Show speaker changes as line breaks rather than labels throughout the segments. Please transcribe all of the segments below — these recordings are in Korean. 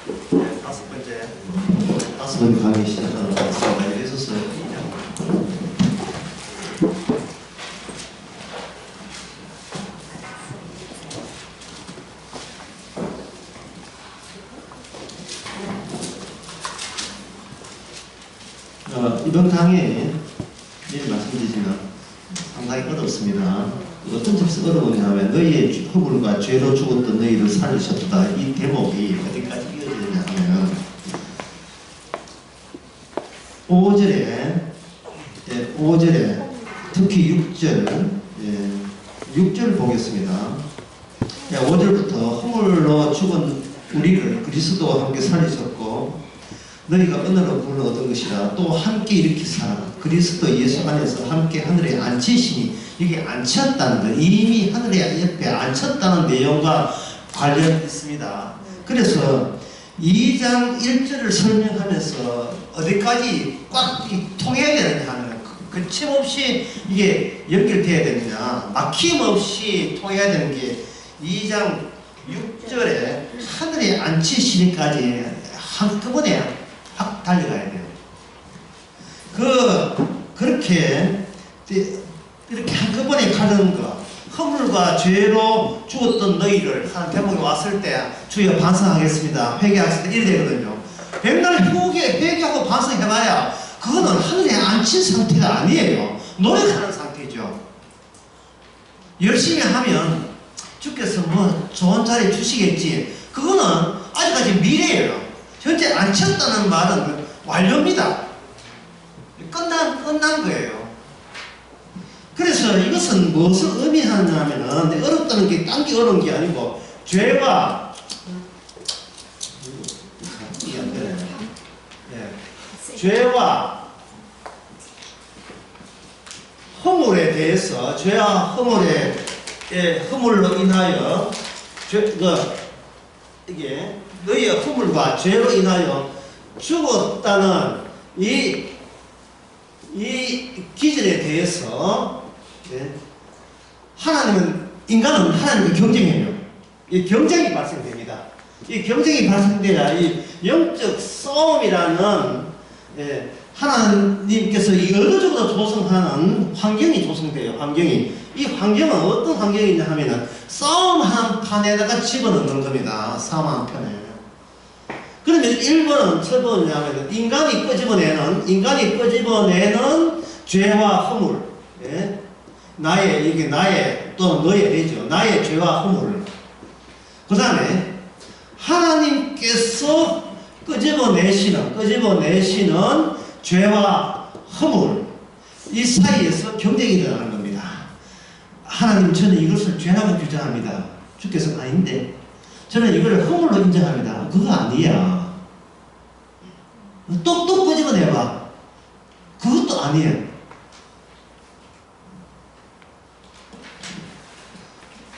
다섯 번째 강의 시작하도록 하겠습니다. 이래서 이번 강의 미리 말씀드리지만 상당히 어렵습니다. 어떤 점에서 어려우냐면 너희의 허물과 죄로 죽었던 너희를 살리셨다. 이 대목이 어디까지 이어지느냐 하면 5절에 특히 6절 보겠습니다. 5절부터 허물로 죽은 우리를 그리스도와 함께 살리셨고 너희가 은혜로 불러 얻은 것이라 또 함께 이렇게 살아라. 그리스도 예수 안에서 함께 하늘에 앉히시니 이게 앉혔다는 것, 이미 하늘에 옆에 앉혔다는 내용과 관련이 있습니다. 그래서 2장 1절을 설명하면서 어디까지 꽉 통해야 되느냐 하는 거침없이 이게 연결돼야 되느냐, 막힘없이 통해야 되는 게 2장 6절에 하늘에 앉히시니까지 한꺼번에 확 달려가야 돼요. 그렇게 이렇게 한꺼번에 가는 거, 허물과 죄로 죽었던 너희를 하는 대목이 왔을 때 주여 반성하겠습니다. 회개하겠습니다. 이래 되거든요. 백날 회개하고 반성해봐야 그거는 하늘에 앉힌 상태가 아니에요. 노력하는 상태죠. 열심히 하면 주께서 뭐 좋은 자리 주시겠지. 그거는 아직까지 미래예요. 현재 앉혔다는 말은 완료입니다. 끝난 거예요. 그래서 이것은 무엇을 의미하냐면은 어렵다는 게 딴 게 어려운 게 아니고 죄와 죄와 허물에 대해서 죄와 허물로 인하여 이게 너희의 허물과 죄로 인하여 죽었다는 이 기준에 대해서 인간은 하나님과 경쟁해요. 이 경쟁이 발생됩니다. 이 경쟁이 발생돼야 이 영적 싸움이라는 하나님께서 의도적으로 조성하는 환경이 조성돼요. 이 환경은 어떤 환경이냐 하면은 싸움 한 판에다가 집어넣는 겁니다. 싸움 한 판에. 그러면 1번은 뭐냐면 인간이 끄집어내는 죄와 허물, 나의 또는 너의 되죠. 나의 죄와 허물. 그 다음에 하나님께서 끄집어내시는 죄와 허물, 이 사이에서 경쟁이 일어나는 겁니다. 하나님, 저는 이것을 죄라고 규정합니다. 주께서는 아닌데 저는 이걸 허물로 인정합니다. 그거 아니야. 또 끄집어내봐. 그것도 아니에요.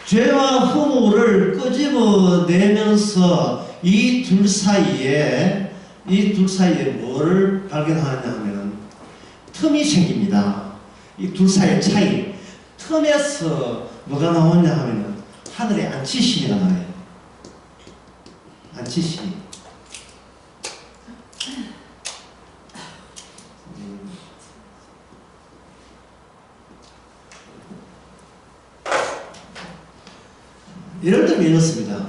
죄와 허물을 끄집어내면서 이 둘 사이에 뭐를 발견하냐 하면 틈이 생깁니다. 이 둘 사이의 차이. 틈에서 뭐가 나오냐 하면 하늘에 앉히심이가 나와요. 앉히심. 예를 들면 이렇습니다.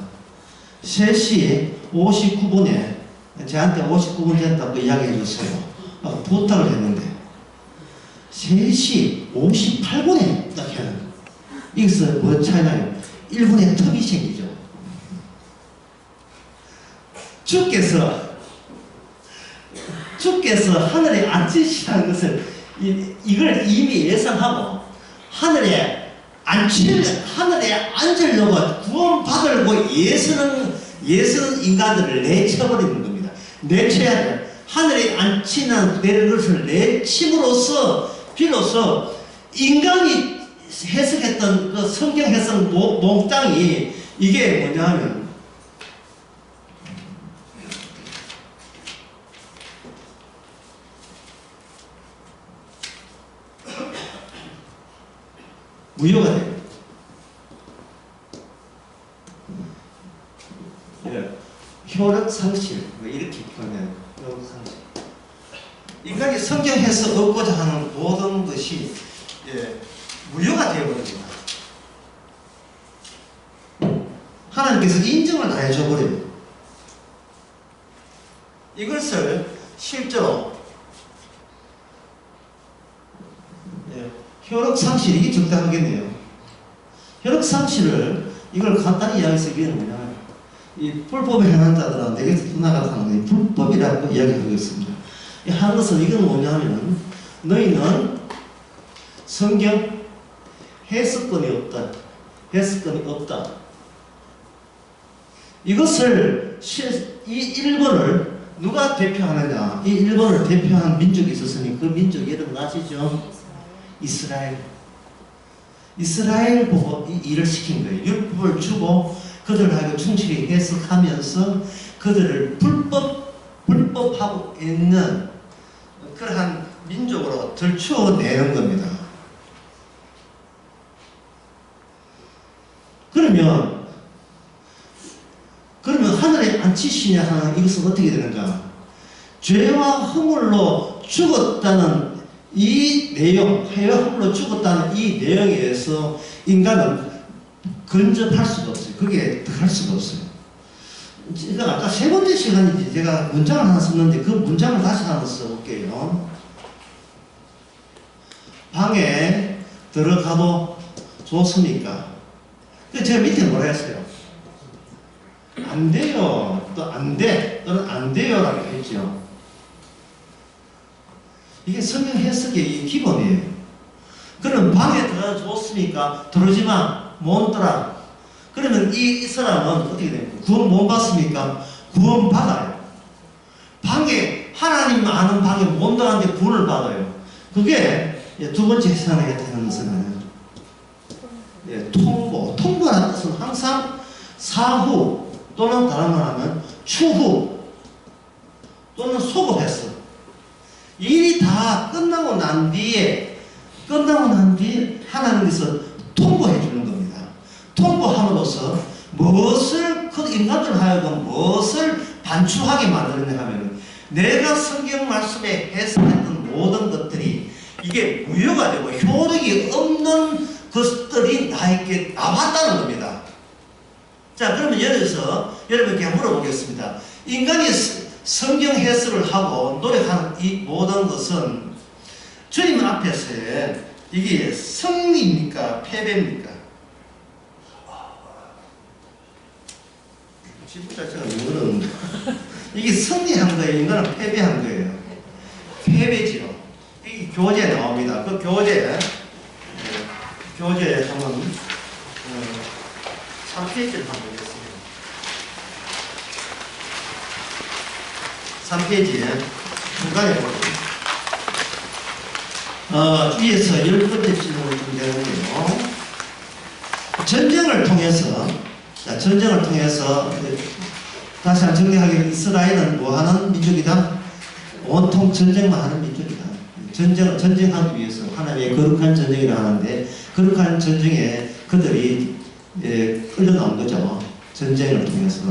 3시 59분에 저한테 59분 됐다고 이야기해 줬어요. 부탁을 했는데 3시 58분에 딱 해요. 여기서 뭐 차이나요? 1분의 텀이 생기죠. 주께서 하늘에 앉히시라는 것을 이걸 이미 예상하고 하늘에 앉으려고 구원받으려고 예수는 인간들을 내쳐버리는 겁니다. 내쳐야 돼. 하늘에 앉히는 것을 내침으로써 비로소 인간이 해석했던 그 성경 해석 몽땅이 이게 뭐냐 하면 무효가 돼요. 효력 상실, 뭐 이렇게 표현해요. 효력 상실. 인간이 성경에서 얻고자 하는 모든 것이 무효가 되어버립니다. 하나님께서 인정을 다 해줘버려요. 이것을 실제로 효력 상실, 이게 적당하겠네요. 효력 상실을 이걸 간단히 이야기해서 이게 뭐냐, 이 불법에 행한 자들은 내게서 떠나가는 게 불법이라고 이야기하겠습니다. 한 것은 이건 뭐냐면 너희는 성경 해석권이 없다. 해석권이 없다. 이것을 이 1번을 누가 대표하느냐? 이 1번을 대표한 민족이 있었으니 그 민족 이름 아시죠? 이스라엘. 이스라엘 보고 이 일을 시킨 거예요. 율법을 주고 그들하고 충실히 해석하면서 그들을 불법하고 있는 그러한 민족으로 들추어내는 겁니다. 그러면 하늘에 앉히시냐 하는 이것은 어떻게 되는가? 죄와 허물로 죽었다는 이 내용, 죄와 허물로 죽었다는 이 내용에 의해서 인간은 근접할 수가 없어요. 그게 할 수가 없어요. 제가 아까 세 번째 시간인지 제가 문장을 하나 썼는데 그 문장을 다시 하나 써볼게요. 방에 들어가도 좋습니까? 제가 밑에 뭐라 했어요? 안 돼요. 또 안 돼. 또는 안 돼요. 라고 했죠. 이게 성경 해석의 기본이에요. 그럼 방에 들어가도 좋습니까? 들어오지 마. 못 들어. 그러면 이 사람은 어떻게 됩니까? 구원 못 받습니까? 구원 받아요. 방에, 하나님 아는 방에 못 들어가는데 구원을 받아요. 그게 두 번째 해석하는 것은 통보. 통보라는 뜻은 항상 사후 또는 다른 말하면 추후 또는 소급했어. 일이 다 끝나고 난 뒤에 하나님께서 통보해 주는 겁니다. 통보함으로써 무엇을 그 인간들 하여금 무엇을 반추하게 만드느냐 하면 내가 성경 말씀에 해석했던 모든 것들이 이게 무효가 되고 효력이 없는 것들이 나에게 나왔다는 겁니다. 자, 그러면 예를 들어서 여러분께 물어보겠습니다. 인간이 성경 해석을 하고 노력하는 이 모든 것은 주님 앞에서의 이게 승리입니까? 패배입니까? 지부자체가 모르는 이게 승리한 거예요? 인간은 패배한 거예요? 패배지요. 이 교재 나옵니다. 그 교재 한번 3페이지를 한번 보겠습니다. 3페이지에 중간에 보세요. 위에서 10번째 질문을 준비하는데요. 전쟁을 통해서 다시 한번 정리하기를 이스라엘은 뭐하는 민족이다? 온통 전쟁만 하는 민족이다. 전쟁하기 위해서 하나님의 거룩한 전쟁이라 하는데 거룩한 전쟁에 그들이 끌려 나온 거죠. 전쟁을 통해서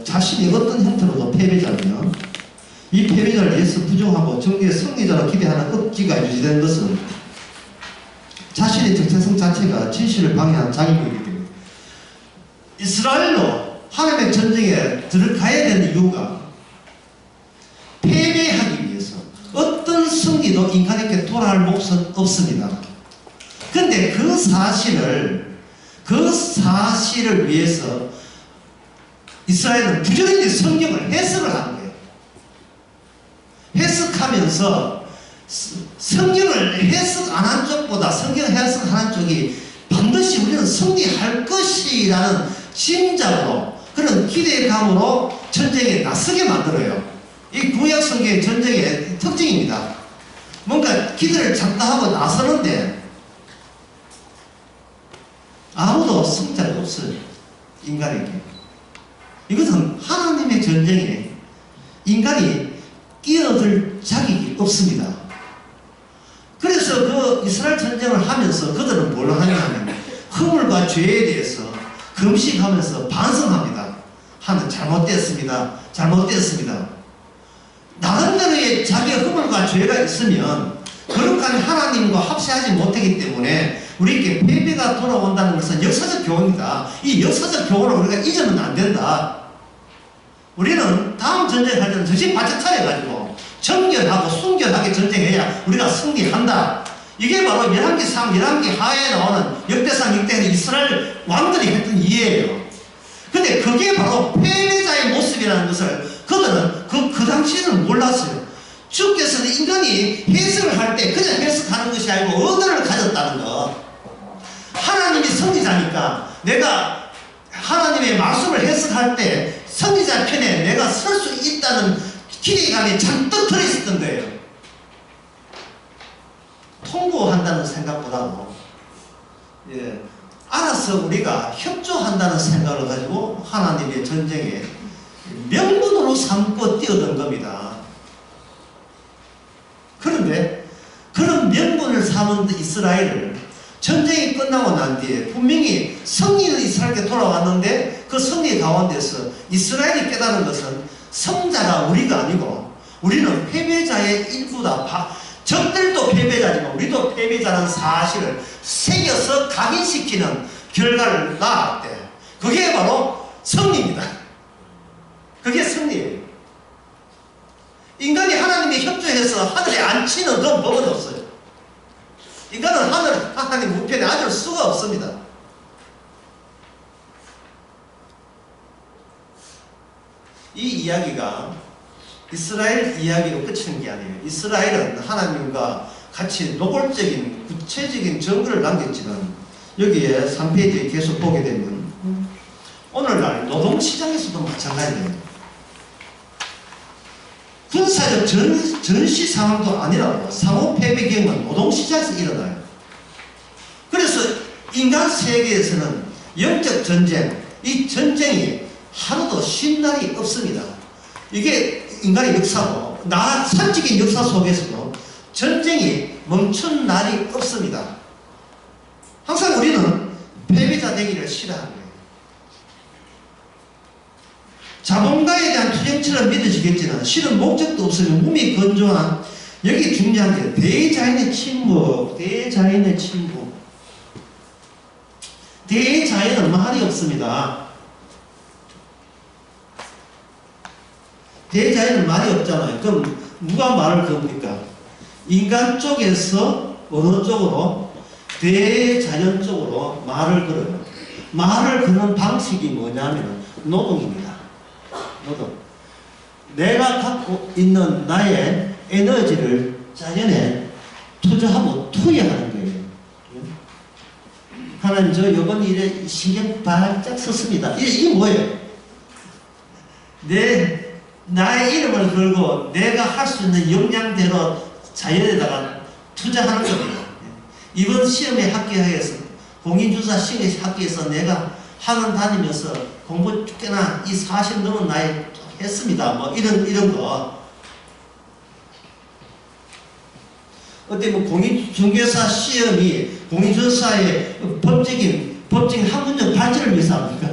자신이 어떤 형태로도 패배자며 이 패배자를 위해서 부정하고 정리의 승리자로 기대하는 억지가 유지된 것은 자신의 정체성 자체가 진실을 방해한 자기이기 때문에 이스라엘로 하나님의 전쟁에 들어가야 되는 이유가 패배하기 위해서 어떤 승리도 인간에게 돌아갈 몫은 없습니다. 근데 그 사실을 위해서 이스라엘은 부지런히 성경을 해석을 하는 거예요. 해석하면서 성경을 해석 안 한 쪽보다 성경 해석하는 쪽이 반드시 우리는 승리할 것이라는 짐작으로 그런 기대감으로 전쟁에 나서게 만들어요. 이 구약 성경의 전쟁의 특징입니다. 뭔가 기대를 장담하고 나서는데 아무도 승자가 없어요. 인간에게. 이것은 하나님의 전쟁에 인간이 끼어들 자격이 없습니다. 그래서 그 이스라엘 전쟁을 하면서 그들은 뭘 하냐 하면 허물과 죄에 대해서 금식하면서 반성합니다. 하는 잘못됐습니다. 잘못됐습니다. 나름대로의 자기의 허물과 죄가 있으면 거룩한 하나님과 합세하지 못하기 때문에 우리에게 패배가 돌아온다는 것은 역사적 교훈이다. 이 역사적 교훈을 우리가 잊으면 안 된다. 우리는 다음 전쟁할 때는 정신 바짝 차려가지고 정결하고 순결하게 전쟁해야 우리가 승리한다. 이게 바로 열왕기상, 열왕기 하에 나오는 역대상, 역대는 이스라엘 왕들이 했던 이해예요. 근데 그게 바로 패배자의 모습이라는 것을 그들은 그 당시에는 몰랐어요. 주께서는 인간이 해석을 할 때 그냥 해석하는 것이 아니고 언어를 가졌다는 것. 하나님이 선지자니까 내가 하나님의 말씀을 해석할 때 선지자 편에 내가 설 수 있다는 기대감이 잔뜩 들어있었던 거예요. 통보한다는 생각보다도 알아서 우리가 협조한다는 생각을 가지고 하나님의 전쟁에 명분으로 삼고 뛰어든 겁니다. 그런데 그런 명분을 삼은 이스라엘을 전쟁이 끝나고 난 뒤에 분명히 승리는 이스라엘께 돌아왔는데 그 승리 가운데서 이스라엘이 깨달은 것은 승자가 우리가 아니고 우리는 패배자의 일부다. 적들도 패배자지만 우리도 패배자라는 사실을 새겨서 각인시키는 결과를 낳았대. 그게 바로 승리입니다. 그게 승리예요. 인간이 하나님의 협조해서 하늘에 앉히는 그 법은 없어요. 인간은 하나님 우편에 앉을 수가 없습니다. 이 이야기가 이스라엘 이야기로 끝이는 게 아니에요. 이스라엘은 하나님과 같이 노골적인 구체적인 증거를 남겼지만 여기에 3페이지에 계속 보게 되면 오늘날 노동시장에서도 마찬가지예요. 군사적 전시 상황도 아니라고 상호 패배 경험은 노동시장에서 일어나요. 그래서 인간 세계에서는 영적 전쟁, 이 전쟁이 하루도 쉰 날이 없습니다. 이게 인간의 역사고 산적인 역사 속에서도 전쟁이 멈춘 날이 없습니다. 항상 우리는 패배자 되기를 싫어합니다. 자본가에 대한 투쟁처럼 믿어지겠지만 실은 목적도 없으면 몸이 건조한 여기 중요한 게 대자연의 침묵. 대자연은 말이 없습니다. 대자연은 말이 없잖아요. 그럼 누가 말을 겁니까? 인간 쪽에서 어느 쪽으로? 대자연 쪽으로 말을 걸어요. 말을 거는 방식이 뭐냐면 노동입니다. 노동. 내가 갖고 있는 나의 에너지를 자연에 투자하고 투여하는 거예요. 하나님 저 이번 일에 신경 바짝 썼습니다. 이게 뭐예요? 나의 이름을 걸고 내가 할 수 있는 역량대로 자연에다가 투자하는 겁니다. 이번 시험에 합격해서 공인중개사 시험에 합격해서 내가 학원 다니면서 공부 꽤나 이 40 넘은 나이 했습니다. 뭐 이런 거. 어때 뭐 공인중개사 시험이 공인중개사의 법적인 학문적 발전을 위해서 합니까?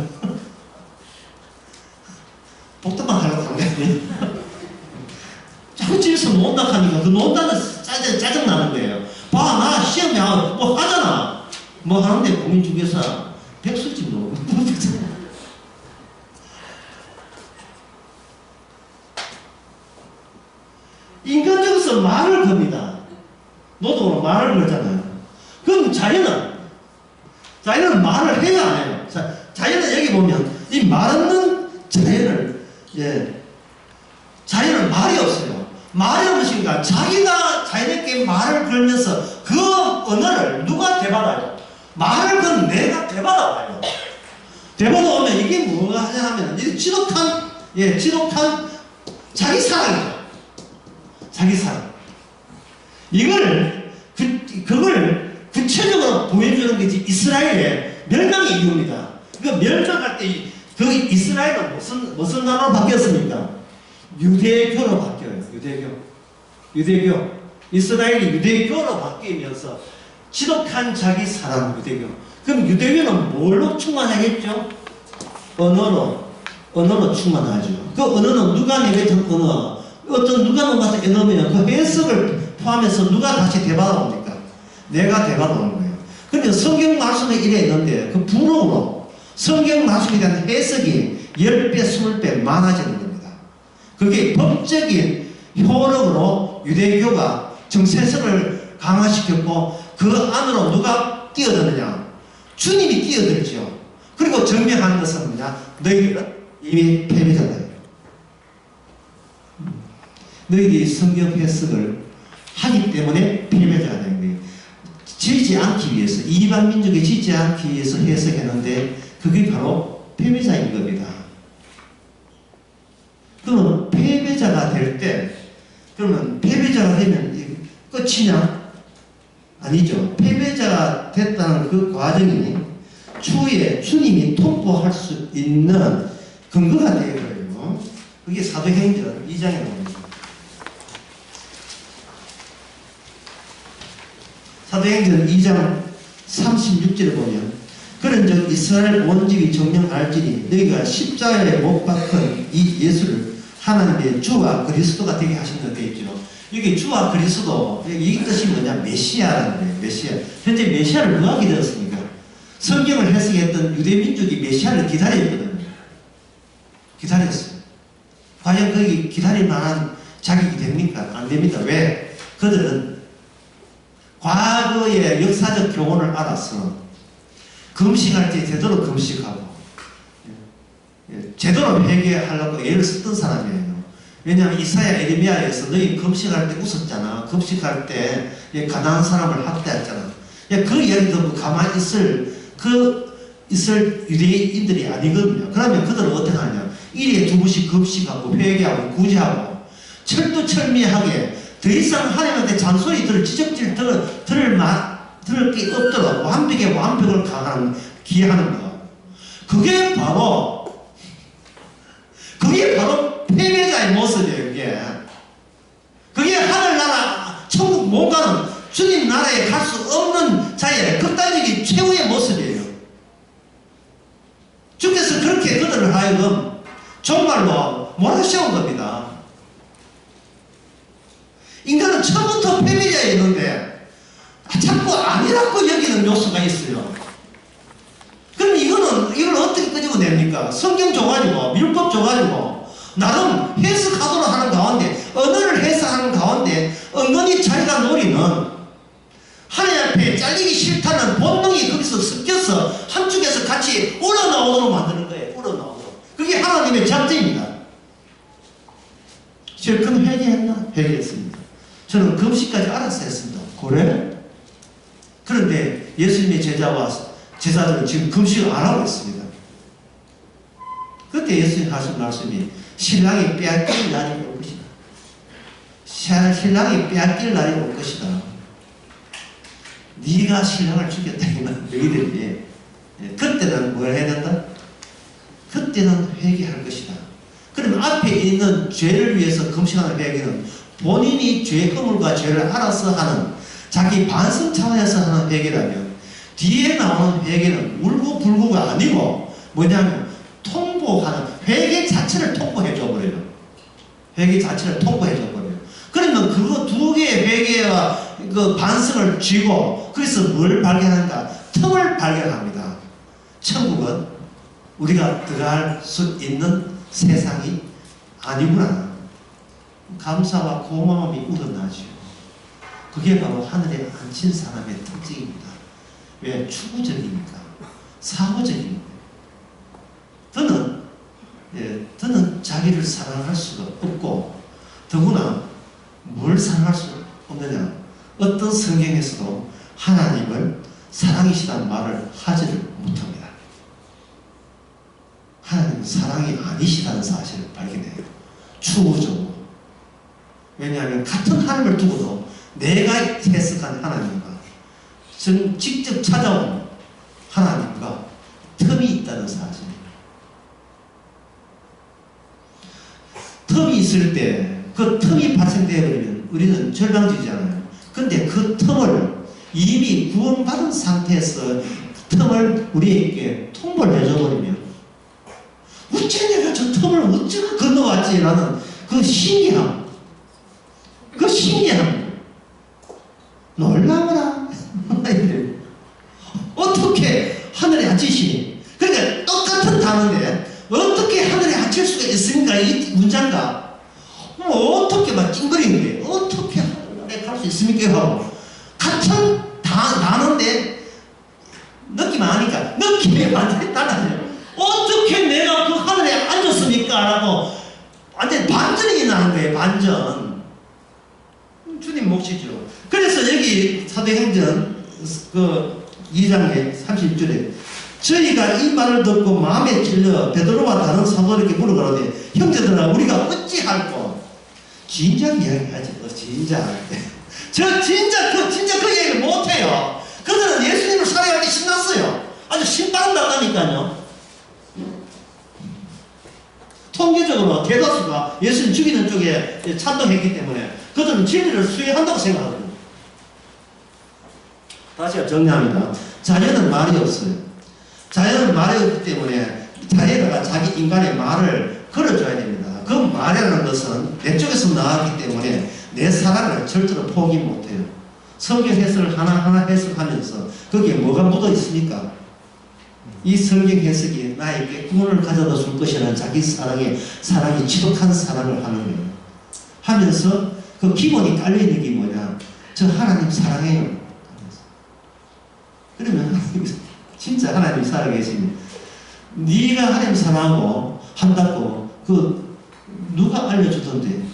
복잡만 하려고 하는 거 아니에요? 자꾸 집에서 논다 하니까 그 논다는 짜증나는 거예요. 봐, 나 시험에 뭐 하잖아. 뭐 하는데 공인중개사 백수집 놓고 인간적으로서 말을 겁니다. 노동으로 말을 걸잖아요. 그럼 자연은 말을 해야 안 해요. 자연은 여기 보면 이 말 없는 자연을 자연은 말이 없어요. 말이 없으니까 자기가 자연에게 말을 걸면서 그 언어를 누가 대받아요? 말을 건 내가 대받아와요. 대받아오면 이게 뭐가 하냐 하면 이 지독한 자기 사랑이죠. 자기 사랑. 그걸 구체적으로 보여주는 게 이스라엘의 멸망의 이유입니다. 그 멸망할 때 그 이스라엘은 무슨 나라로 바뀌었습니까? 유대교로 바뀌어요. 유대교. 이스라엘이 유대교로 바뀌면서 지독한 자기 사랑 유대교. 그럼 유대교는 뭘로 충만하겠죠? 언어로 언어로 충만하죠. 그 언어는 누가 내뱉은 언어, 어떤 누가 넘어서 언어면 그 해석을 포함해서 누가 다시 대받아옵니까? 내가 대받아오는 거예요. 그런데 성경 말씀에 이래 있는데 그 부록으로 성경 말씀에 대한 해석이 10배, 20배 많아지는 겁니다. 그게 법적인 효력으로 유대교가 정체성을 강화시켰고 그 안으로 누가 뛰어드느냐? 주님이 뛰어들죠. 그리고 증명하는 것은 뭐냐? 너희들은 이미 패배자다. 너희들이 성경 해석을 하기 때문에 패배자가 되는 거예요. 지지 않기 위해서, 이방 민족에 지지 않기 위해서 해석했는데 그게 바로 패배자인 겁니다. 그러면 패배자가 될 때, 그러면 패배자가 되면 끝이냐? 아니죠. 패배자가 됐다는 그 과정이 추후에 주님이 통보할 수 있는 근거가 되어버려요. 그게 사도행전 2장에 나옵니다. 사도행전 2장 36절에 보면 그런즉 이스라엘 온 집이 정녕 알지니 너희가 십자가에 못 박힌 이 예수를 하나님의 주와 그리스도가 되게 하신다 되어 있죠. 여기 주와 그리스도, 이 뜻이 뭐냐? 메시아라는 거예요. 메시아. 현재 메시아를 누가 기다렸습니까? 성경을 해석했던 유대민족이 메시아를 기다렸거든요. 기다렸어요. 과연 거기 기다릴 만한 자격이 됩니까? 안 됩니다. 왜? 그들은 과거의 역사적 교훈을 알아서 금식할 때 제대로 금식하고 제대로 회개하려고 애를 썼던 사람이에요. 왜냐하면 이사야 에레미야에서 너희 금식할 때 웃었잖아. 금식할 때 가난한 사람을 학대했잖아. 그 이야기 듣고 가만히 있을 유대인들이 아니거든요. 그러면 그들은 어떻게 하냐? 일에 두 번씩 금식하고 회개하고 구제하고 철두철미하게 더 이상 하나님한테 잔소리 지적질 들을 게 없도록 완벽에 완벽을 기하는 거. 그게 바로 패배자의 모습이에요. 그게 하늘나라 천국 못 가는 주님 나라에 갈 수 없는 자의 극단적인 최후의 모습이에요. 주께서 그렇게 그들을 하여금 정말로 몰아세운 겁니다. 인간은 처음부터 패배자였는데 자꾸 아니라고 여기는 요소가 있어요. 그럼 이걸 어떻게 끄집어냅니까? 성경 줘가지고 율법 줘가지고 나름 해석하도록 하는 가운데, 언어를 해석하는 가운데 은근히 자기가 노리는 하나님 앞에 잘리기 싫다는 본능이 거기서 섞여서 한쪽에서 같이 우러나오도록 만드는 거예요. 우러나오도록. 그게 하나님의 작전입니다. 제가 그럼 회개했나? 회개했습니다. 저는 금식까지 알아서 했습니다. 그래? 그런데 예수님의 제자들은 지금 금식을 안 하고 있습니다. 그때 예수님 하신 말씀이 신랑이 빼앗길 날이 올 것이다. 신랑이 빼앗길 날이 올 것이다. 네가 신랑을 죽였다면 너희들이 그때는 뭘 해야 된다? 그때는 회개할 것이다. 그러면 앞에 있는 죄를 위해서 금식하는 회개는 본인이 죄 허물과 죄를 알아서 하는 자기 반성 차원에서 하는 회개라면 뒤에 나오는 회개는 울고불고가 아니고 뭐냐면 통보하는 회개 자체를 통보해줘 버려요. 회개 자체를 통보해줘 버려요. 그러면 그거 두 개의 회개와 그 반성을 쥐고 그래서 뭘 발견한다? 틈을 발견합니다. 천국은 우리가 들어갈 수 있는 세상이 아니구나. 감사와 고마움이 우러나죠. 그게 바로 하늘에 앉힌 사람의 특징입니다. 왜? 추구적이니까. 사고적이니까. 더는 자기를 사랑할 수가 없고 더구나 뭘 사랑할 수 없느냐. 어떤 성경에서도 하나님을 사랑이시다는 말을 하지를 못합니다. 하나님은 사랑이 아니시다는 사실을 발견해요. 추구적으로. 왜냐하면 같은 하나님을 두고도 내가 해석한 하나님과 직접 찾아온 하나님과 틈이 있다는 사실. 틈이 있을 때 그 틈이 발생되어버리면 우리는 절망적이잖아요. 근데 그 틈을 이미 구원받은 상태에서 틈을 우리에게 통보를 해줘버리면 어째 내가 저 틈을 어찌가 건너왔지? 라는 그 신기함. 그 신기함. 놀라워라. 어떻게 하늘에 앉히시니? 그러니까 똑같은 단어인데 어떻게 하늘에 앉힐 수가 있습니까? 이 문장가. 어떻게 막 찡그리는 거예요. 어떻게 하늘에 갈 수 있습니까? 하고 같은 단어인데 느낌 아니까 느낌이 완전히 달라져요. 어떻게 내가 그 하늘에 앉았습니까? 라고 완전히 반전이 나는 거예요. 반전. 주님 몫이죠. 그래서 여기 사도행전 그 2장에 31절에 저희가 이 말을 듣고 마음에 찔려 베드로와 다른 사도들에게 물어가는데 형제들아 우리가 어찌할꼬? 진작 이야기하지. 진작. 진짜 그 얘기를 못해요. 그들은 예수님을 사랑할 때 신났어요. 아주 신받는다니까요. 통계적으로 대다수가 예수님 죽이는 쪽에 찬동했기 때문에 그들은 진리를 수행한다고 생각하거든요. 다시 정리합니다. 자녀는 말이 없어요. 자녀는 말이 없기 때문에 자녀가 자기 인간의 말을 걸어줘야 됩니다. 그 말이라는 것은 내 쪽에서 나왔기 때문에 내 사랑을 절대로 포기 못해요. 성경 해석을 하나하나 해석하면서 거기에 뭐가 묻어 있습니까? 이 성경 해석이 나에게 구원을 가져다 줄 것이라는 자기 사랑이 지독한 사랑을 하는 거예요. 하면서 그 기본이 깔려있는 게 뭐냐? 저 하나님 사랑해요. 그러면 하나님 진짜 하나님 살아계시면 네가 하나님 사랑하고 한다고 그 누가 알려주던데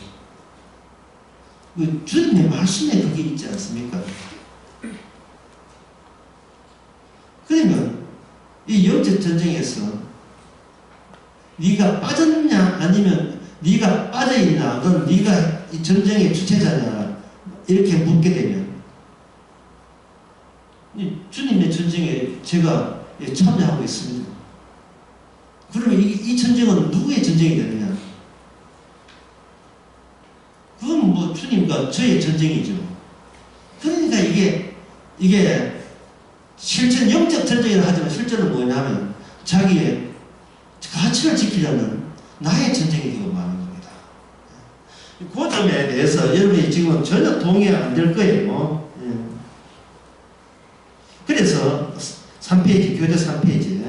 그 주님의 말씀에 그게 있지 않습니까? 그러면 이 영적 전쟁에서 네가 빠졌냐 아니면 네가 빠져있냐 그럼 네가 이 전쟁의 주체자냐 이렇게 묻게 되면 주님의 전쟁에 제가 참여하고 있습니다. 그러면 이 전쟁은 누구의 전쟁이 되느냐? 그건 뭐 주님과 저의 전쟁이죠. 그러니까 이게 실제 영적 전쟁이라 하지만 실제로 뭐냐면 자기의 가치를 지키려는 나의 전쟁이 되고 마는 겁니다. 그 점에 대해서 여러분이 지금 전혀 동의 안 될 거예요. 그래서 3페이지, 교재 3페이지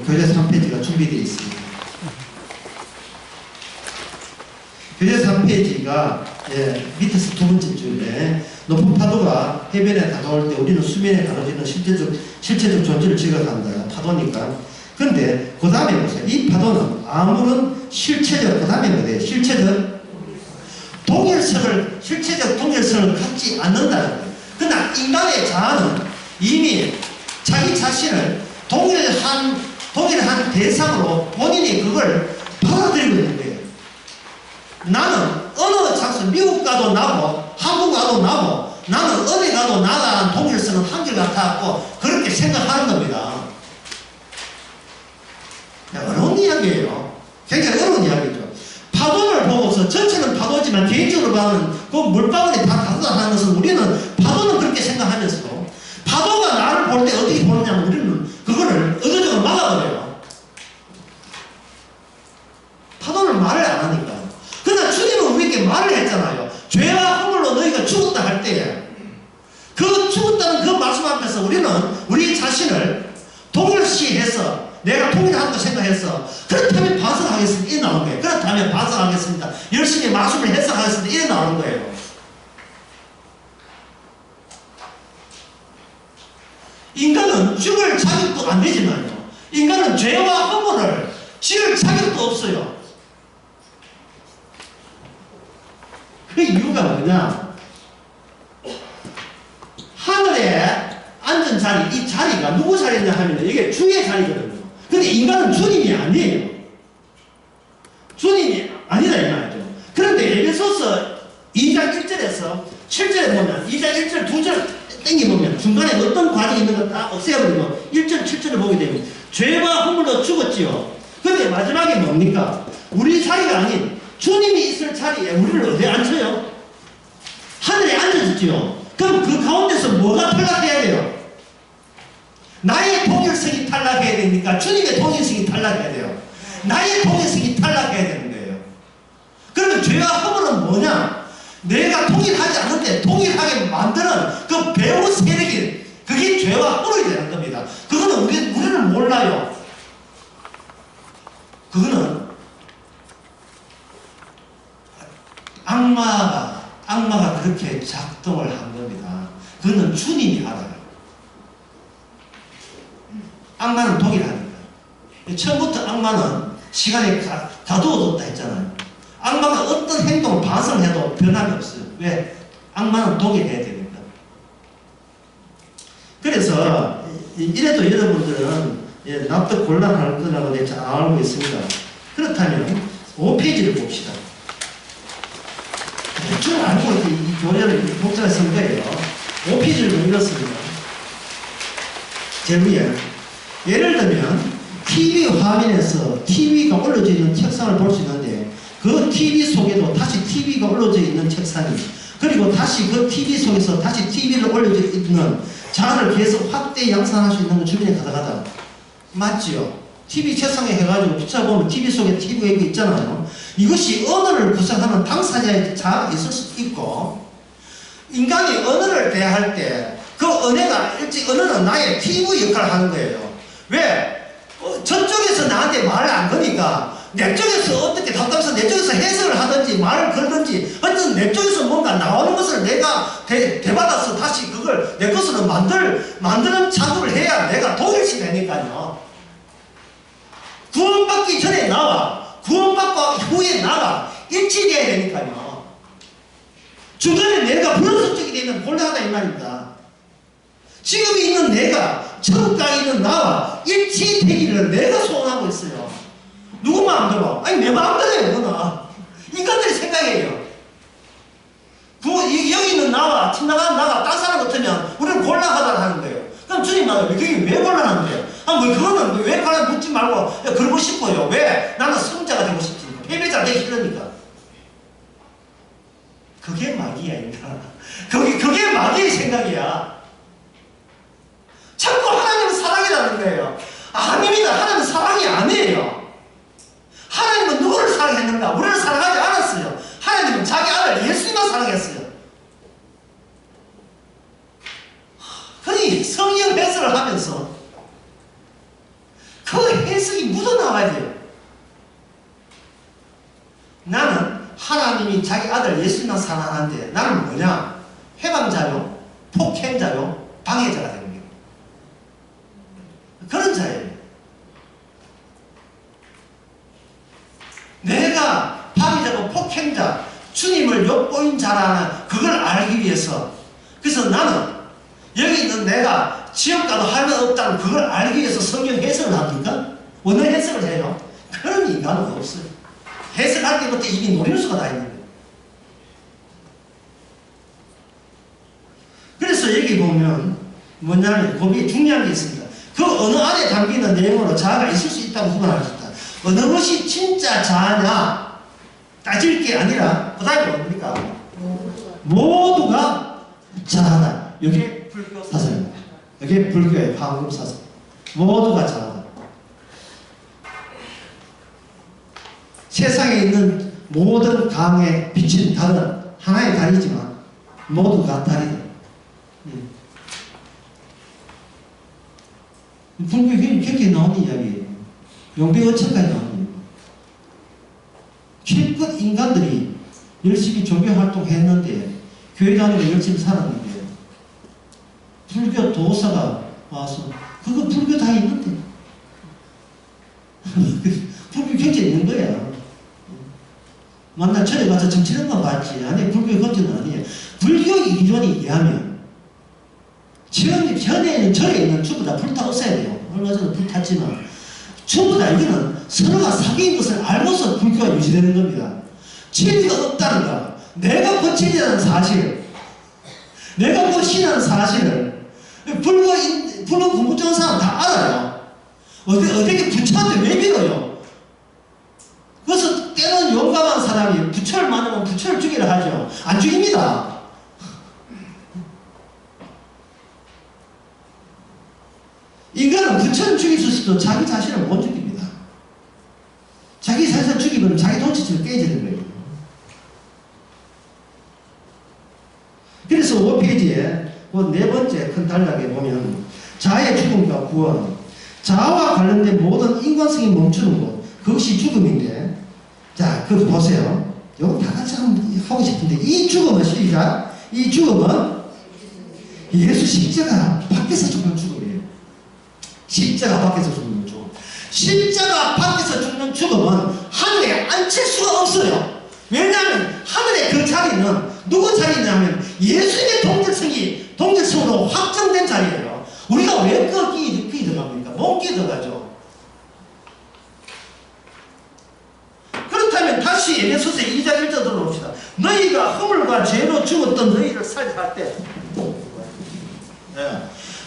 교재 3페이지가 준비되어 있습니다. 교재 3페이지가 밑에서 두 번째 줄에 높은 파도가 해변에 다가올 때 우리는 수면에 가로지는 실체적 존재를 지각한다. 파도니까. 근데 그 다음에 보세요. 이 파도는 아무런 실체적, 그 다음에 뭐예요? 실체적 동일성을, 실체적 동일성을 갖지 않는다는 거예요. 그러나 인간의 자아는 이미 자기 자신을 동일한 대상으로 본인이 그걸 받아들이고 있는 거예요. 나는 어느 장소, 미국 가도 나고 한국 가도 나고 나는 어디 가도 나랑 동일성은 한결같았고 그렇게 생각하는 겁니다. 어려운 이야기예요. 굉장히 어려운 이야기죠. 파도를 보고서 전체는 파도지만 개인적으로 봐는 그 물방울이 다 다르다는 것은 우리는 파도는 그렇게 생각하면서도 파도가 나를 볼 때 어떻게 보느냐면 우리는 그거를 의도적으로 막아버려요. 파도는 말을 안 하니까. 그러나 주님은 우리에게 말을 했잖아요. 죄와 허물로 너희가 죽었다 할 때 그 죽었다는 그 말씀 앞에서 우리는 우리 자신을 동일시해서 내가 통일한다고 생각해서 그렇다면 반성하겠습니다. 이래 나오는 거예요. 그렇다면 반성하겠습니다. 열심히 말씀을 해석하겠습니다. 이래 나오는 거예요. 인간은 죽을 자격도 안 되지만요. 인간은 죄와 허물을 지을 자격도 없어요. 그 이유가 뭐냐? 하늘에 앉은 자리, 이 자리가 누구 자리냐 하면 이게 주의 자리거든요. 근데 인간은 주님이 아니에요. 주님이 아니다 이 말이죠. 그런데 에베소서 2장 1절에서 7절에 보면 2장 1절 2절 땡겨보면 중간에 어떤 과정이 있는 거 다 없애버리고 1절 7절을 보게 되면 죄와 허물로 죽었지요. 근데 마지막에 뭡니까? 우리 자리가 아닌 주님이 있을 자리에 우리를 어디에 앉혀요? 하늘에 앉아졌지요. 그럼 그 가운데서 뭐가 탈락해야 돼요? 나의 동일성이 탈락해야 되니까 주님의 동일성이 탈락해야 돼요. 나의 동일성이 탈락해야 되는 거예요. 그러면 죄와 허물은 뭐냐? 내가 동일하지 않은데 동일하게 만드는 그 배후 세력이, 그게 죄와 허물이 되는 겁니다. 그거는 우리를 몰라요. 그거는 악마가 그렇게 작동을 한 겁니다. 그거는 주님이 알아요. 악마는 동일하니까. 처음부터 악마는 시간에 가두어뒀다 했잖아요. 악마가 어떤 행동을 반성해도 변함이 없어요. 왜? 악마는 동일해야 되니까. 그래서 이래도 여러분들은 납득 곤란할 거라고 내가 잘 알고 있습니다. 그렇다면 5페이지를 봅시다. 대충 알고 이 교재를 목자를 쓴 거예요. 5페이지를 읽었습니다. 제일 위에 예를 들면 TV 화면에서 TV가 올려져 있는 책상을 볼 수 있는데 그 TV 속에도 다시 TV가 올려져 있는 책상이, 그리고 다시 그 TV 속에서 다시 TV를 올려져 있는 자를 계속 확대 양산할 수 있는 건 주변에 가다가다. 맞지요? TV 책상에 해가지고 붙여보면 TV 속에 TV가 있잖아요. 이것이 언어를 구성하는 당사자의 자아가 있을 수 있고, 인간이 언어를 대할 때 그 언어는 나의 TV 역할을 하는 거예요. 왜? 저쪽에서 나한테 말을 안 거니까 내 쪽에서 어떻게 답답해서 내 쪽에서 해석을 하든지 말을 걸든지 하여튼 내 쪽에서 뭔가 나오는 것을 내가 대받아서 다시 그걸 내 것으로 만드는 작업을 해야 내가 동일시 되니까요. 구원받기 전에 나와 구원받고 후에 나가 일치돼야 되니까요. 중간에 내가 불성적이 되면 곤란하다 이 말입니다. 지금 있는 내가 천국 가에 있는 나와 일치되기를 내가 소원하고 있어요. 누구 마음대로? 아니 내 마음대로예요. 그거는 인간들이 생각해요. 여기 있는 나와 팀 나가는 나가 딴 사람 같으면 우리는 곤란하다 하는 거예요. 그럼 주님 말은 그게 왜 곤란한데요? 그거는 왜 곤란 묻지 말고 그러고 싶어요. 왜? 나는 승자가 되고 싶으니까. 패배자 되기 싫으니까. 그게 마귀야. 그게 마귀의 생각이야. 자꾸 하나님은 사랑이라는 거예요. 아닙니다. 하나님은 사랑이 아니에요. 하나님은 누구를 사랑했는가? 우리를 사랑하지 않았어요. 하나님은 자기 아들 예수님만 사랑했어요. 그러니 성경 해석을 하면서 그 해석이 묻어나와야 돼요. 나는 하나님이 자기 아들 예수님만 사랑하는데 나는 뭐냐? 해방자요, 폭행자요, 방해자가 되는 거예요. 그런 자예요. 내가 방해자고 폭행자, 주님을 엿보인 자라는 그걸 알기 위해서, 그래서 나는 여기 있는 내가 지옥 가도 할 것 없다는 그걸 알기 위해서 성경 해석을 합니까? 어느 해석을 해요? 그런 인간은 없어요. 해석할 때부터 이미 노림수가 다 있는 거예요. 그래서 여기 보면 뭐냐면 거기에 중요한 게 있습니다. 그 어느 안에 담기는 내용으로 자아가 있을 수 있다고 후반할 수 있다. 어느 것이 진짜 자아냐 따질 게 아니라 그 다음에 뭡니까? 모두가 자아다. 여기 불교 사상입니다. 여기 불교의 황금 사상. 모두가 자아다. 세상에 있는 모든 강의 빛은 다른 하나의 달이지만 모두가 달이다. 불교에 그렇게 나오는 이야기예요. 용비어천까지 나오는 이야기. 실컷 인간들이 열심히 종교 활동했는데 교회 다니고 열심히 살았는데 불교 도사가 와서 그거 불교 다 있는데 불교 경제 있는 거야. 만날 절에 가서 정치는 건 봤지. 아니 불교 경제는 아니에요. 불교 이론이 얘기하면 전에는 절에 있는 전부 다 불타 없애야 돼요. 얼마 전에 불탔지만 전부 다 이거는 서로가 사귀인 것을 알고서 불교가 유지되는 겁니다. 진리가 없다는 거, 내가 거칠이라는 사실, 내가 거신이라는 사실을 불교 공부 좋은 사람 다 알아요. 어떻게 부처한테 왜 빌어요? 그래서 때로는 용감한 사람이 부처를 만나면 부처를 죽이라 하죠. 안 죽입니다. 인간은 부처를 죽일 수 있어도 자기 자신을 못 죽입니다. 자기 자신을 죽이면 자기 통치체를 깨지는 거예요. 그래서 5페이지에 네 번째 큰 단락에 보면 자아의 죽음과 구원, 자아와 관련된 모든 인간성이 멈추는 것, 그것이 죽음인데, 자, 그거 보세요. 이거 다 같이 한번 하고 싶은데, 이 죽음은 시작. 이 죽음은 예수 십자가 밖에서 죽는 죽음이에요. 십자가 밖에서 죽는 죽음. 십자가 밖에서 죽는 죽음은 하늘에 앉힐 수가 없어요. 왜냐하면 하늘의 그 자리는 누구 자리냐면 예수님의 동질성으로 확정된 자리예요. 우리가 왜 거기 들어갑니까? 못 들어가죠. 그렇다면 다시 에베소서 2장 1절 들어봅시다. 너희가 허물과 죄로 죽었던 너희를 살릴 때,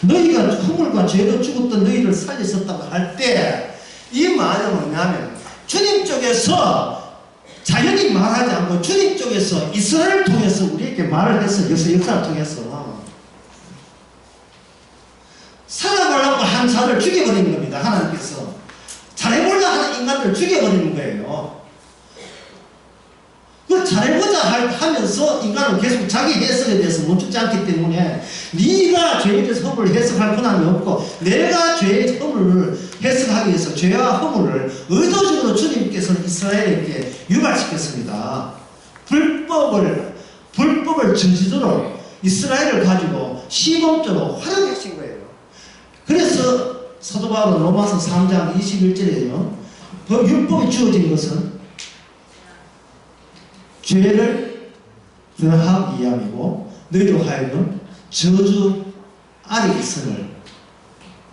너희가 허물과 죄로 죽었던 너희를 살렸었다고 할 때 이 말은 뭐냐면 주님 쪽에서 자연히 말하지 않고 주님 쪽에서 이스라엘을 통해서 우리에게 말을 했어. 역사를 통해서 살아보려고 한 자를 죽여버리는 겁니다. 하나님께서 잘해보려 하는 인간들을 죽여버리는 거예요. 그 잘해보자 하면서 인간은 계속 자기 해석에 대해서 멈추지 않기 때문에 네가 죄에 대해서 허물을 해석할 권한이 없고 내가 죄의 허물을 해석하기 위해서 죄와 허물을 의도적으로 주님께서는 이스라엘에게 유발시켰습니다. 불법을 저지도록 이스라엘을 가지고 시범적으로 활용하신 거예요. 그래서 사도 바울은 로마서 3장 21절에요. 율법이 주어진 것은 죄를 하기 위함이고 너희로 하여금 저주 아래 있음을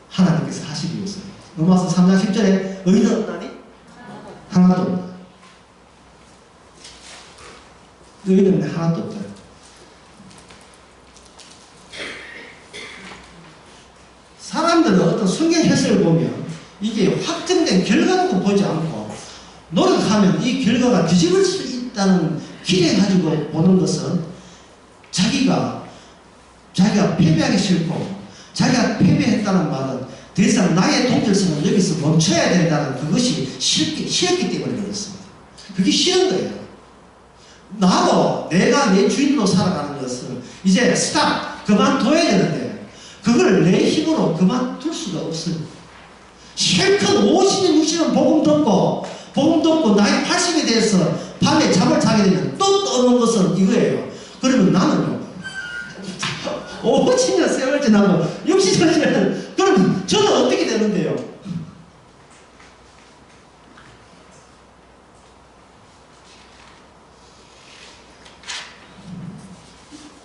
하나님께서 하시기 위해서. 로마서 3장 10절에 의인은 없나니? 하나도 없다. 의인은 하나도 없다. 사람들은 어떤 성경 해설을 보면 이게 확정된 결과도 보지 않고 노력하면 이 결과가 뒤집을 수 있다는 기대 가지고 보는 것은 자기가 패배하기 싫고 자기가 패배했다는 말은 더 이상 나의 동질성은 여기서 멈춰야 된다는 그것이 싫었기 때문에 그렇습니다. 그게 싫은 거예요. 나도 내가 내 주인으로 살아가는 것을 이제 스탑 그만둬야 되는데 그걸 내 힘으로 그만둘 수가 없어요. 실컷 50년 60년 복음 듣고 나이 80이 돼서 밤에 잠을 자게 되면 또 떠오르는 것은 이거예요. 그러면 나는요 50년 세월 지나고 60년 지나면 그럼 저는 어떻게 되는데요?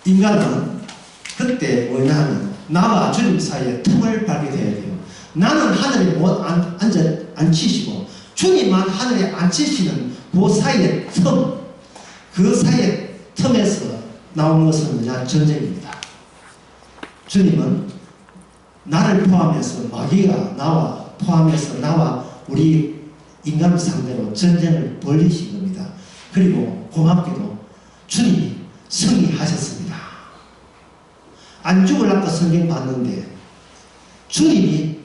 인간은 그때 뭐냐 하면 나와 주님 사이에 틈을 발견해야 돼요. 나는 하늘에 못 앉히시고 주님만 하늘에 앉히시는 그 사이의 그 사이의 틈에서 나오는 것은 뭐냐? 전쟁입니다. 주님은 나를 포함해서 마귀가 나와 포함해서 나와 우리 인간을 상대로 전쟁을 벌이신 겁니다. 그리고 고맙게도 주님이 승리하셨습니다. 안 죽으려고 성경 봤는데 주님이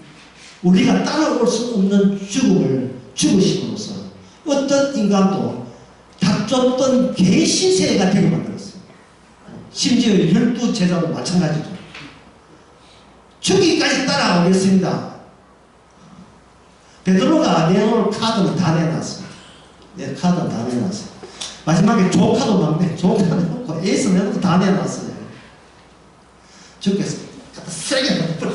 우리가 따라올 수 없는 죽음을 죽으심으로써 어떤 인간도 닥쳤던 개 신세가 되게 만들었어요. 심지어 12제자도 마찬가지죠. 죽기까지 따라오겠습니다. 베드로가 내놓을 카드는 다 내놨어요. 내 카드는 다 내놨어요. 마지막에 조카도 막 조카 내놓고 에이스 내놓고 다 내놨어요. 죽겠어. 갖다 세게 뿌려.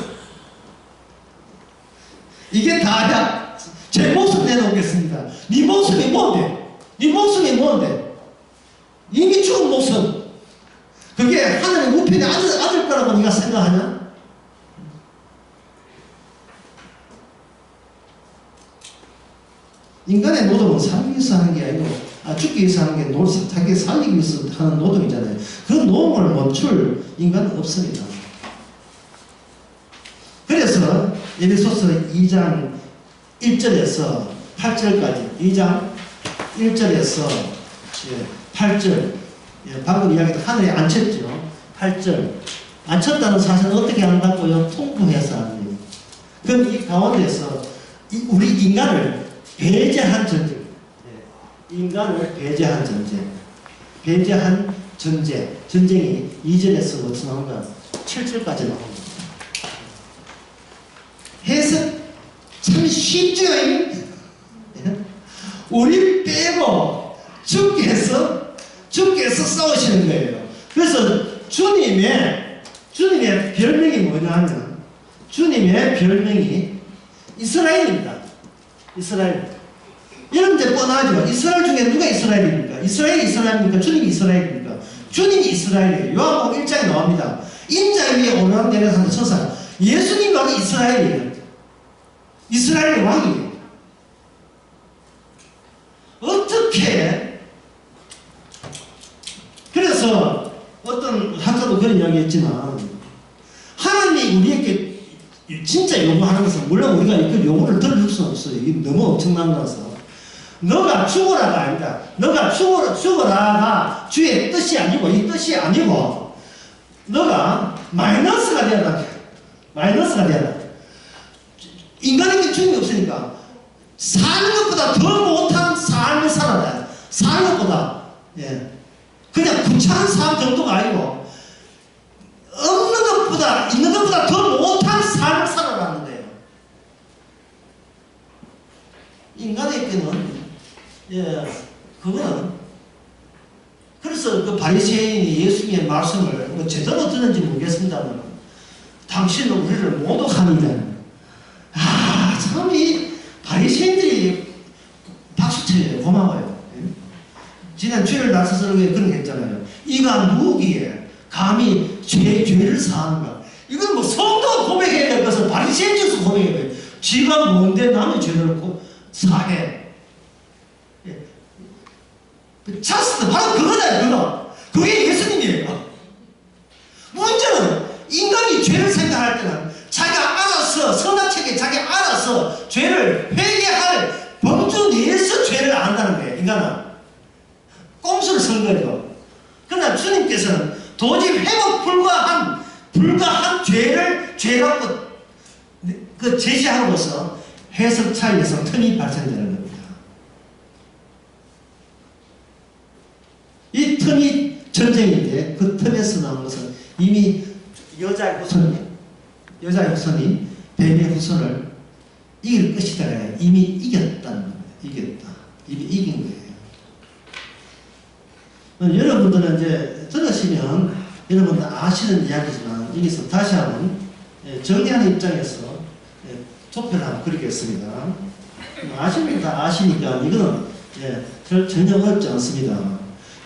이게 다야. 제 모습 내놓겠습니다. 네 모습이 뭔데? 네 모습이 뭔데? 이미 죽은 모습. 그게 하나님 우편에 앉을 거라고 네가 생각하냐? 인간의 노동은 살기 위해서 하는 게 아니고 죽기 위해서 하는 게 자기 살리기 위해서 하는 노동이잖아요. 그 노동을 멈출 인간은 없습니다. 그래서 에베소서 2장 1절에서 8절까지 2장 1절에서 8절 방금 이야기했던 하늘에 앉혔죠. 8절 앉혔다는 사실은 어떻게 한다고요? 통보해서 하는 거예요.
그럼 이 가운데서 우리 인간을 배제한 전쟁, 인간을 배제한 전쟁, 배제한 전쟁이 2절에서 어떻게 나온가? 7절까지 나옵니다. 해석 참 쉽죠? 우리 빼고 주께서 싸우시는 거예요. 그래서 주님의 별명이 뭐냐면, 주님의 별명이 이스라엘입니다. 이스라엘. 여러분 이제 뻔하죠. 이스라엘 중에 누가 이스라엘입니까? 이스라엘입니까? 주님이 이스라엘입니까? 주님이 이스라엘이에요. 요한복음 1장에 나옵니다. 인자 위에 오르락내리락 천사. 예수님 바로 이스라엘이에요. 이스라엘의 왕이에요. 어떻게? 그래서 어떤 학자도 그런 이야기 했지만, 하나님이 우리에게 진짜 요구하는 것은, 물론 우리가 그 요구를 들을 수는 없어요. 이게 너무 엄청난 거라서. 너가 죽어라가 아니다. 너가 죽어라가 주의 뜻이 아니고, 이 뜻이 아니고, 너가 마이너스가 되어라. 마이너스가 되어라. 인간에게 주님이 없으니까, 사는 것보다 더 못한 삶을 살아라. 사는 것보다, 그냥 구차한 삶 정도가 아니고, 없는 것보다, 있는 것보다 더 못한 삶을 살아라는 거예요. 인간에게는, 그거는, 그래서 그 바리새인이 예수님의 말씀을 뭐 제대로 듣는지 모르겠습니다만, 당신은 우리를 모독합니다. 참 이 바리새인들이 박수쳐요. 고마워요. 지난 주일 날서서에 그런 게 있잖아요. 이가 누구기에 감히 죄를 사하는가. 이건 뭐 성도 고백해야 될 것을 바리새인께서 고백해야 돼요. 지가 뭔데 남의 죄를 사해. 자스트 바로 그거잖아요. 그거. 그게 예수님이에요. 문제는 인간이 죄를 생각할 때는 자기가 알아서, 선악책에 자기가 알아서 죄를 회개할 범주 내에서 죄를 안 한다는 거예요. 인간은 꼼수를 쓴 거죠. 그러나 주님께서는 도저히 회복 불가한 죄를 죄라고 그 제시함으로써 해석 차이에서 틈이 발생되는 겁니다. 이 틈이 전쟁인데, 그 틈에서 나온 것은 이미 여자의 후손이 뱀의 후손을 이길 것이다. 이미 이겼다는 겁니다. 이미 이긴 거예요. 여러분들은 이제 들으시면 여러분들 아시는 이야기지만, 여기서 다시 한번 정리하는 입장에서 좁혀를 한번 그리겠습니다. 아시는 다 아시니까 이거는 전혀 어렵지 않습니다.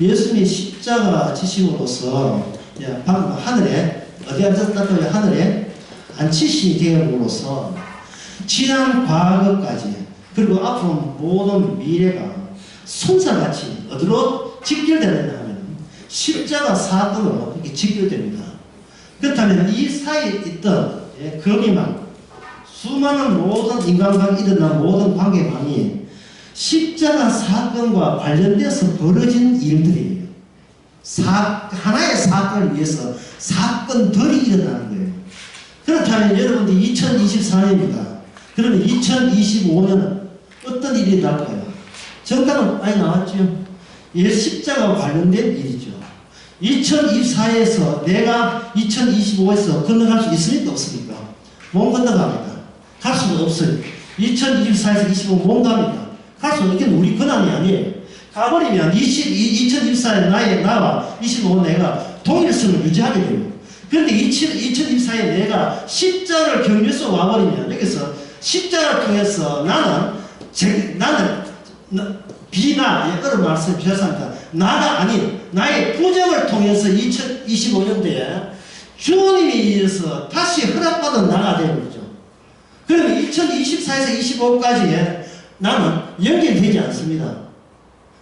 예수님이 십자가 지심으로써 방금 하늘에 어디 앉았다고요? 하늘에 앉히심이 되어옴으로써 지난 과거까지, 그리고 앞으로 모든 미래가 순서같이 어디로 직결되느냐 하면 십자가 사건으로 이렇게 직결됩니다. 그렇다면 이 사이에 있던 거미망, 수많은 모든 인간관계 일어난 모든 관계망이 십자가 사건과 관련돼서 벌어진 일들이에요. 하나의 사건을 위해서 사건들이 일어나는 거예요. 그렇다면 여러분들이 2024년입니다. 그러면 2025년은 어떤 일이 날까요? 정답은 많이 나왔죠. 십자가와 관련된 일이죠. 2024에서 내가 2025에서 건너갈 수 있습니까? 없습니까? 못 건너갑니다. 갈 수는 없어요. 2024에서 25 못 갑니다. 갈 수는 없긴 우리 권한이 아니에요. 가버리면 2024에 나와 25 내가 동일성을 유지하게 됩니다. 그런데 2024에 내가 십자가를 경유해서 와버리면, 여기서 십자가를 통해서 나는 어른 말씀 주셨습니다. 나가 아닌 나의 부정을 통해서 2025년도에 주님에 의해서 다시 허락받은 나가 되는 거죠. 그러면 2024에서 25까지에 나는 연결되지 않습니다.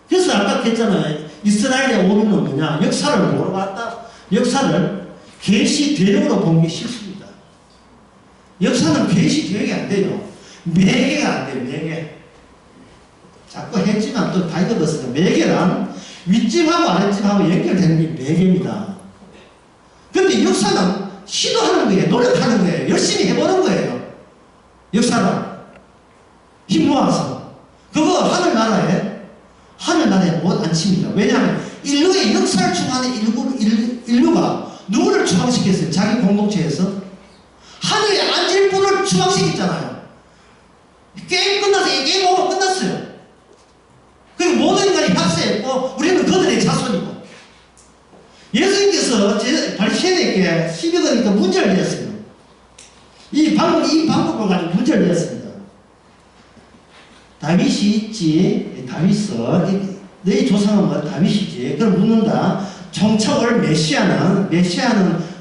그래서 아까 했잖아요. 이스라엘의 오류는 뭐냐? 역사를 뭐로 봤다? 역사를 계시대역으로 본 게 실수입니다. 역사는 계시대역이 안 돼요. 매개가 안 돼요. 매개. 자꾸 했지만 또 다 읽어봤으니까, 매개란 윗집하고 아랫집하고 연결되는 게 매개입니다. 근데 역사는 시도하는 거예요. 노력하는 거예요. 열심히 해보는 거예요. 역사를 힘 모아서 그거 하늘나라에 못 앉힙니다. 왜냐하면 인류의 역사를 추구하는 인류가 누구를 추방시켰어요? 자기 공동체에서 하늘에 앉을 분을 추방시켰잖아요. 게임 끝나서 게임 오버 끝났어요. 그리고 모든 인간이 합세했고 우리는 그들의 자손이고 예수님께서 바리새인에게 시비 거니까 문제를 내었어요. 이 방법을 가지고 문제를 내었습니다. 다윗이 있지, 다윗은 너희 조상은 뭐 다윗이지. 그럼 묻는다. 정착을 메시아는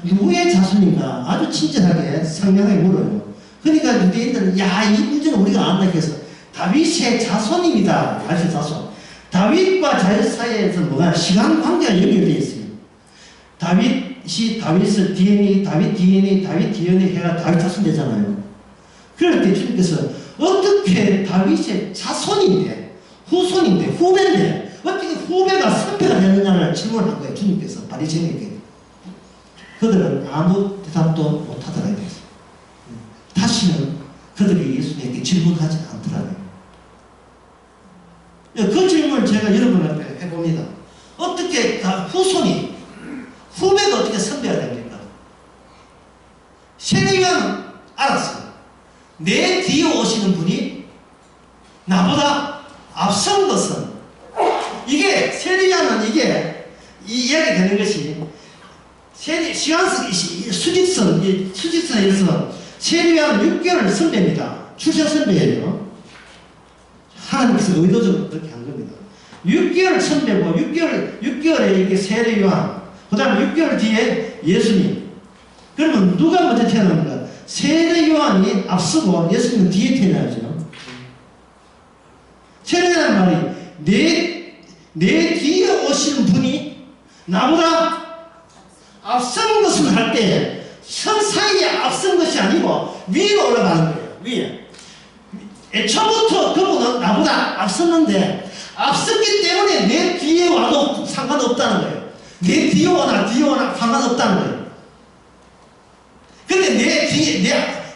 누구의 자손인가? 아주 친절하게 상냥하게 물어요. 그러니까 유대인들은 이 문제는 우리가 안다 해서 다윗의 자손입니다. 다윗의 자손. 다윗과 자연 사이에서 뭐가 시간 관계가 연결되어 있어요. 다윗의 DNA 해가 다윗 자손 되잖아요. 그럴 때 주님께서 어떻게 다윗의 자손인데, 후배인데, 어떻게 후배가 선배가 되느냐를 질문한 거예요. 주님께서 바리새인에게. 그들은 아무 대답도 못하더라고요. 다시는 그들이 예수님에게 질문하지 않더라고요. 그 질문을 제가 여러분 앞에 해봅니다. 어떻게 후배가 어떻게 선배가 됩니까? 세례요한은 알았어요. 내 뒤에 오시는 분이 나보다 앞선 것은 이게 세례요한은 이게 이 이야기 되는 것이 수직선에서 세례요한은 6개월 선배입니다. 출생 선배예요. 하나님께서 의도적으로 그렇게 한 겁니다. 6개월 선배고 6개월에 이게 세례요한, 그 다음에 6개월 뒤에 예수님. 그러면 누가 먼저 태어납니까? 세례요한이 앞서고 예수님은 뒤에 태어나죠. 세례라는 말이 내 뒤에 오시는 분이 나보다 앞선 것을 할 때 선 사이에 앞선 것이 아니고 위로 올라가는 거예요. 위에. 애초부터 그분은 나보다 앞섰는데 앞섰기 때문에 내 뒤에 와도 상관없다는 거예요. 내 뒤에 오나 상관없다는 거예요. 근데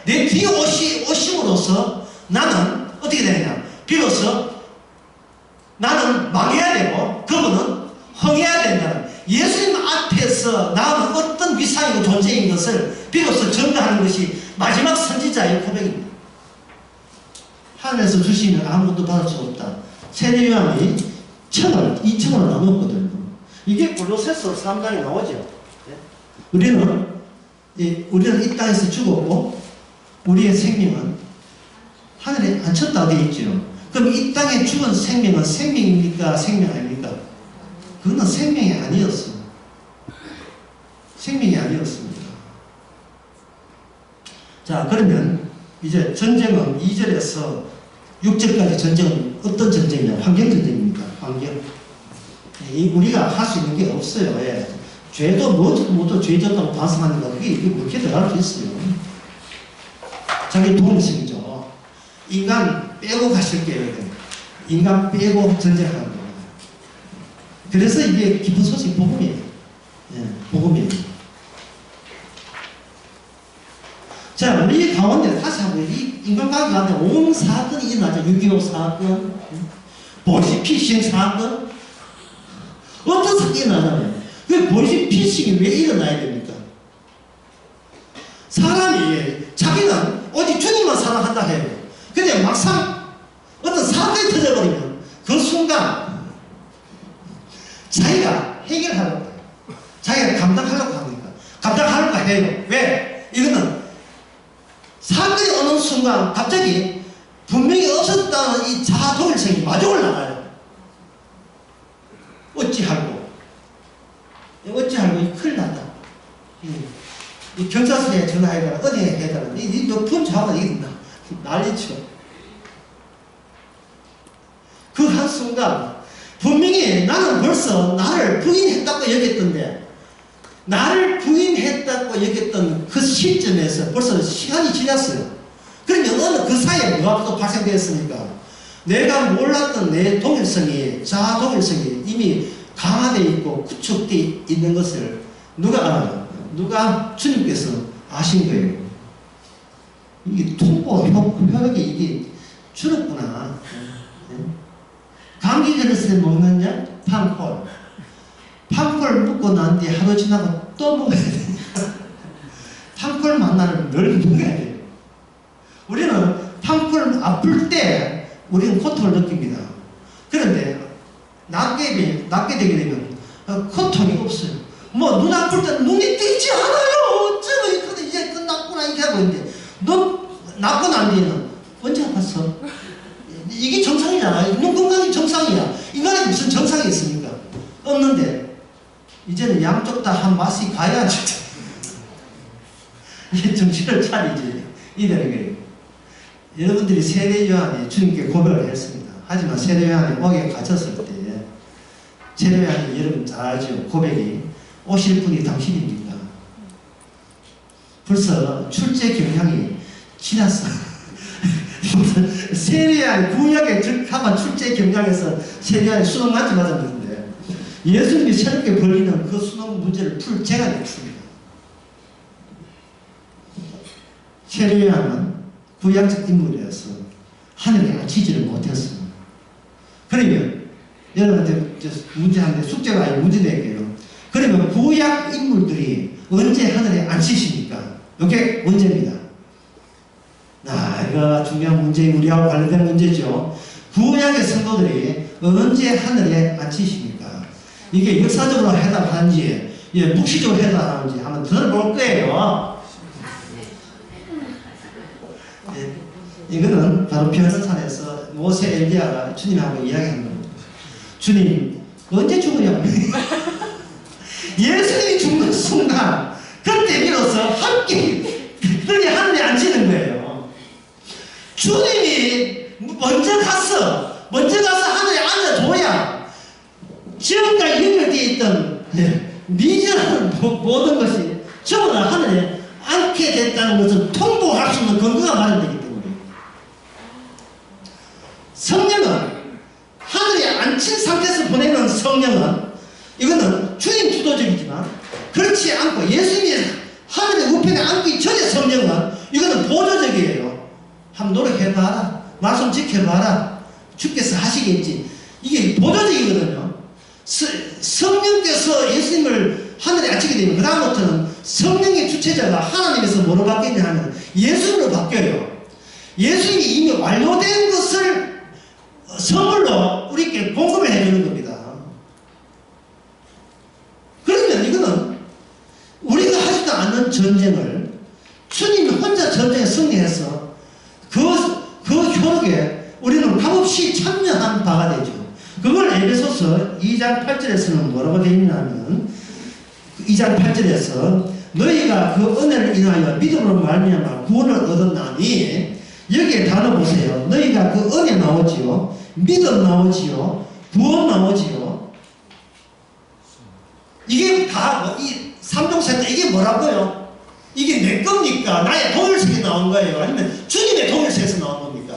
내 뒤에 오심으로써 나는 어떻게 되느냐? 비로소 나는 망해야 되고 그분은 흥해야 된다는 예수님 앞에서 나는 어떤 위상이고 존재인 것을 비로소 증거하는 것이 마지막 선지자의 고백입니다. 하늘에서 주시면 아무것도 받을 수 없다. 세례요한이 2,000원을 나눴거든요. 이게 골로새서 3장에 나오죠. 우리는 이 땅에서 죽었고 우리의 생명은 하늘에 앉혔다고 되어 있죠. 그럼 이 땅에 죽은 생명은 생명입니까? 생명 아닙니까? 그거는 생명이 아니었어요. 생명이 아니었습니다. 자, 그러면 이제 전쟁은 2절에서 6절까지 전쟁은 어떤 전쟁이냐? 환경전쟁입니다. 환경. 우리가 할 수 있는 게 없어요. 예. 죄도 모두 죄졌다고 반성하니까 그게 그렇게 들어갈 수 있어요. 자기 동식이죠. 인간 빼고 가실게요. 인간 빼고 전쟁하는 거예요. 그래서 이게 기쁜 소식 복음이에요. 예, 복음이에요. 자, 우리 가운데 다시 한번 이 인간관계 가운데 온 사건이 일어나죠. 6.25 사건, 보이스피싱 사건, 어떤 사건이 일어나잖아요. 그 보이스피싱이 왜 일어나야 됩니까? 사람이 자기는 오직 주님만 사랑한다 해요. 근데 막상 어떤 사건이 터져버리면 그 순간 자기가 해결하려고 해요. 자기가 감당하려고 합니다. 감당하려고 해요. 왜? 이거는 사건이 오는 순간 갑자기 분명히 없었다는 이 자아 독일성이 마중을 나가요. 어찌하고 큰일 났다. 이 경찰서에 전화해달라, 어디에 해달라. 너 분자하고 이게 난리쳐. 그 한순간 분명히 나는 벌써 나를 부인했다고 여겼던데 나를 부인했다고 여겼던 그 시점에서 벌써 시간이 지났어요. 그러면 어느 그 사이에 뭐가 또 발생되었습니까? 내가 몰랐던 내 독일성이, 자아 독일성이 이미 강화되어 있고 구축되어 있는 것을 누가 알아요? 누가 주님께서 아신 거예요. 이게 통보 효력이 이게 줄었구나. 감기 걸렸을 때 먹는 약 팡콜. 팡콜 먹고 난 뒤에 하루 지나고 또 먹어야 되니까 팡콜 만나면 늘 먹어야 돼요. 우리는 팡콜 아플 때 우리는 고통을 느낍니다. 그런데 낫게 되게 되면 고통이 없어요. 뭐 눈 아플 때 눈이 뜨지 않아요. 어쩌면 이제 끝났구나 이렇게 하고 있는데 넌 낫고 난 뒤에는 언제 아팠어? 이게 정상이잖아. 눈 건강이 정상이야. 인간에 무슨 정상이 있습니까? 없는데 이제는 양쪽 다 한 맛이 가야 진짜 이게 정신을 차리지. 이래는 거예요. 여러분들이 세례 요한이 주님께 고백을 했습니다. 하지만 세례 요한이 옥에 갇혔을 때 세례 요한이 여러분 잘 알죠. 고백이 오실 분이 당신입니다. 벌써 출제 경향이 지났어. 세례 요한이 구약에 적합한 출제 경향에서 세례 요한이 수능 맞지 맞았는데 예수님이 새롭게 벌리는 그 수능 문제를 풀 제가 냈습니다. 세례 요한은 구약적 인물이어서 하늘에 앉히지를 못했습니다. 그러면 여러분한테 문제 하는데 숙제가 아니고 문제 낼게요. 그러면 구약 인물들이 언제 하늘에 앉히십니까? 이게 문제입니다. 이거 중요한 문제, 우리하고 관련된 문제죠. 구약의 성도들이 언제 하늘에 앉히십니까? 이게 역사적으로 해당하는지, 묵시적으로 해당하는지 한번 들어볼 거예요. 이거는 바로 변호산에서 모세 엘리야가 주님하고 이야기하는 겁니다. 주님, 언제 죽으냐고. 예수님이 죽는 순간, 그때 비로소 함께 그들이 하늘에 앉히는 거예요. 주님이 먼저 가서 하늘에 앉아줘야 지금까지 연결되어 있던 미전한 모든 것이 전부 다 하늘에 앉게 됐다는 것을 통보할 수 있는 근거가 마련되기 때문에 성령은 하늘에 앉힌 상태에서 보내는 성령은 이거는 주님 주도적이지만 그렇지 않고 예수님이 하늘의 우편에 앉기 전에 성령은 이거는 보조적이에요. 한번 노력해봐라. 말씀 지켜봐라. 주께서 하시겠지. 이게 보조적이거든요. 성령께서 예수님을 하늘에 앉히게 되면 그 다음부터는 성령의 주체자가 하나님에서 뭐로 바뀌냐 하면 예수님으로 바뀌어요. 예수님이 이미 완료된 것을 선물로 우리에게 공급을 해주는 겁니다. 그러면 이거는 우리가 하지도 않는 전쟁을 주님이 혼자 전쟁에 승리해서 그 효력에 우리는 값없이 참여한 바가 되죠. 그걸 에베소서 2장 8절에서는 뭐라고 되어 있냐면 2장 8절에서 너희가 그 은혜를 인하여 믿음으로 말미암아 구원을 얻었나니 여기에 단어 보세요. 너희가 그 은혜 나오지요. 믿음 나오지요. 구원 나오지요. 이게 다 이 3종 세트 이게 뭐라고요? 이게 내 겁니까? 나의 동일성이 나온 거예요? 아니면 주님의 동일성에서 나온 겁니까?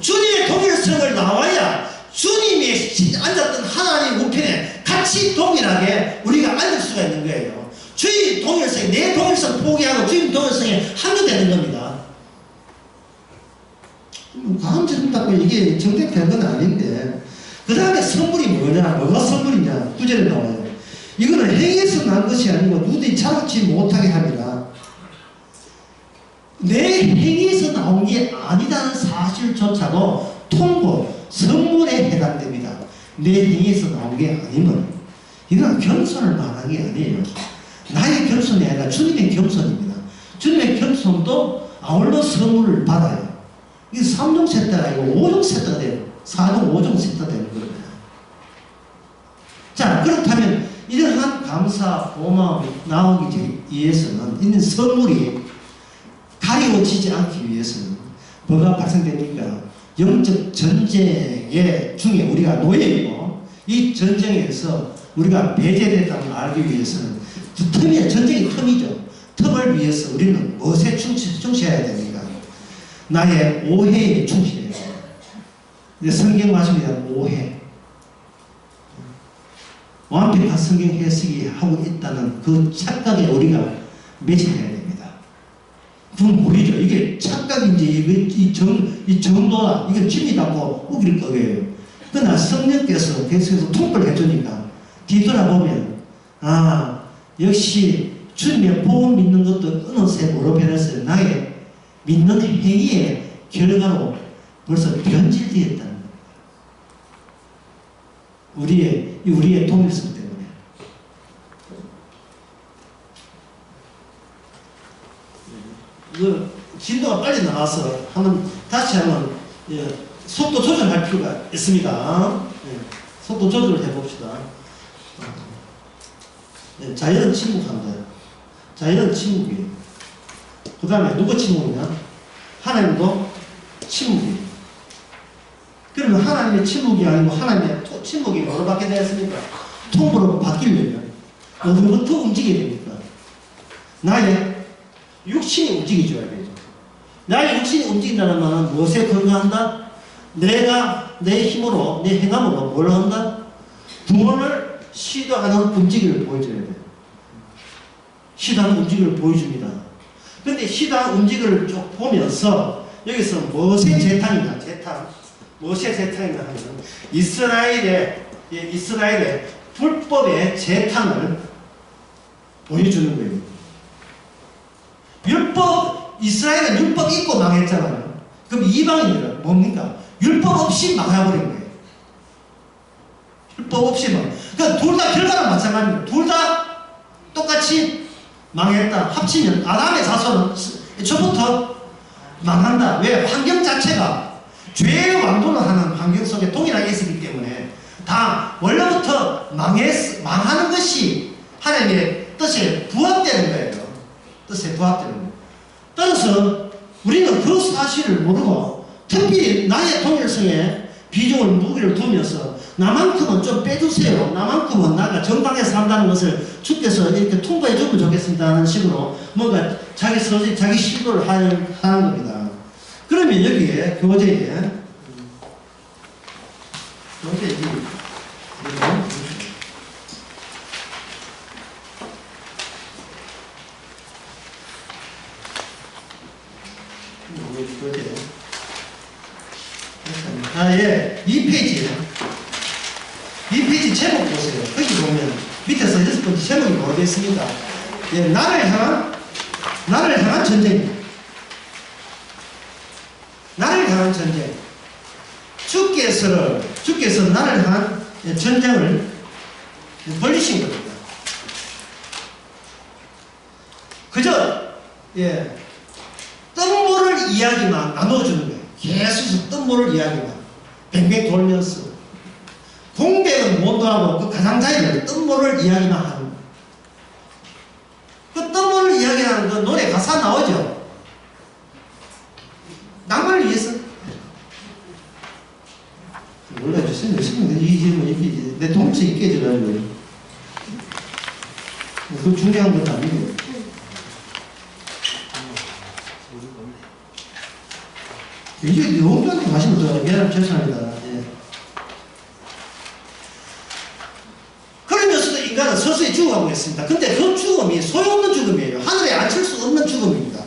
주님의 동일성을 나와야 주님이 앉았던 하나님 우편에 같이 동일하게 우리가 앉을 수가 있는 거예요. 주의 동일성, 내 동일성 포기하고 주님 동일성에 합류되는 겁니다. 다음 질문답고 이게 정답된 건 아닌데 그 다음에 선물이 뭐가 선물이냐 9절에 나와요. 이거는 행위에서 난 것이 아니고 누구든지 자랑치 못하게 합니다. 내 행위에서 나온 게 아니라는 사실조차도 통보, 선물에 해당됩니다. 내 행위에서 나온 게 아니면 이건 겸손을 말하는 게 아니에요. 나의 겸손이 아니라 주님의 겸손입니다. 주님의 겸손도 아울러 선물을 받아요. 이게 3종 세트가 아니고 5종 세트가 돼요. 4종, 5종 세트가 되는 겁니다. 자, 그렇다면 이러한 감사, 고마움이 나오기 위해서는 있는 선물이 가리워지지 않기 위해서는 뭐가 발생됩니까? 영적 전쟁의 중에 우리가 놓여있고 이 전쟁에서 우리가 배제됐다는 걸 알기 위해서는 그 틈이 전쟁의 틈이죠. 틈을 위해서 우리는 무엇에 충실해야 됩니까? 나의 오해에 충실해야 돼요. 성경 말씀입니다. 오해. 완벽한 성경 해석이 하고 있다는 그 착각에 우리가 매진해야 됩니다. 그럼 보이죠? 이게 착각인지 이 정도나 이게 진리다고 우길 거예요. 그러나 성령께서 계속해서 통보를 해주니까 뒤돌아보면 아 역시 주님의 복음 믿는 것도 어느새 뭐로 변했어요? 나의 믿는 행위의 결과로 벌써 변질되었다는 거예요. 우리의 동일성 때문에. 진도가 빨리 나와서 다시 한번 속도 조절할 필요가 있습니다. 속도 조절을 해봅시다. 자연은 침묵한다. 자연은 침묵이에요. 그 다음에 누가 침묵이냐? 하나님도 침묵이에요. 그러면 하나님의 침묵이 아니고 하나님의 침묵이 뭐로 바뀌게 되었습니까? 통으로 바뀌려면 어디부터 움직여야 됩니까? 나의 육신이 움직여줘야 되죠. 나의 육신이 움직인다는 말은 무엇에 근거한다? 내가 내 힘으로, 내 행함으로 뭘 한다? 구원을 시도하는 움직임을 보여줘야 돼요. 시도하는 움직임을 보여줍니다. 그런데 시도하는 움직임을 쭉 보면서 여기서 무엇의 재탕이냐? 재탕. 무엇의 재탕이냐 하면 이스라엘의 불법의 재탕을 보여주는 거예요. 이스라엘은 율법 있고 망했잖아요. 그럼 이방인들은 뭡니까? 율법 없이 망해버린 거예요. 율법 없이 망. 그러니까 둘 다 결과는 마찬가지입니다. 둘 다 똑같이 망했다. 합치면 아담의 자손은 처음부터 망한다. 왜? 환경 자체가 죄의 왕도를 하는 환경 속에 동일하게 있었기 때문에 다 원래부터 망하는 것이 하나님의 뜻에 부합되는 거예요. 뜻에 부합되는 거예요. 따라서 우리는 그 사실을 모르고 특별히 나의 동일성에 비중을 무게를 두면서 나만큼은 좀 빼주세요. 나만큼은 나가 정당해서 산다는 것을 주께서 이렇게 통보해 주면 좋겠습니다 하는 식으로 뭔가 자기 서지, 자기 시도를 하는 겁니다. 그러면 여기에 교재에 이 페이지 제목 보세요. 거기 보면 밑에서 6번째 제목이 뭐가 되어 있습니까? 나를 향한 전쟁입니다. 나를 향한 전쟁. 주께서 나를 향한 전쟁을 벌리신 겁니다. 그저 뜬모를 이야기만 나눠주는 거예요. 계속 뜬모를 이야기만 뱅뱅 돌면서 공백은 못하고 그 가장자리를 뜬모를 이야기만 하는 거예요. 그 뜬모를 이야기하는 그 노래 가사 나오죠. 낭만을 위해서 몰라주세요. 내 동생이 깨져가지고 그 중요한 건 아니에요. 이제 영혼한테 가시면 더 미안하면 죄송합니다. 그러면서도 인간은 서서히 죽어가고 있습니다. 근데 그 죽음이 소용없는 죽음이에요. 하늘에 앉힐 수 없는 죽음입니다.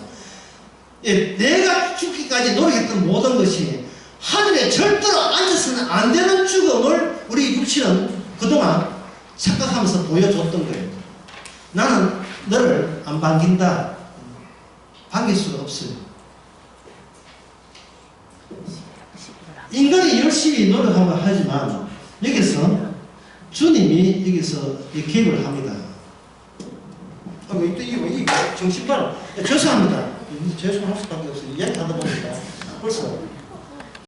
내가 죽기까지 노력했던 모든 것이 하늘에 절대로 앉아서는 안 되는 죽음을 우리 육신은 그동안 착각하면서 보여줬던 거예요. 나는 너를 안 반긴다. 반길 수가 없어요. 인간이 열심히 노력하고 하지만 여기서 주님이 여기서 개입을 합니다. 이거 정신바로 죄송합니다. 죄송할 수밖에 없어요. 이야기하다 보니까 벌써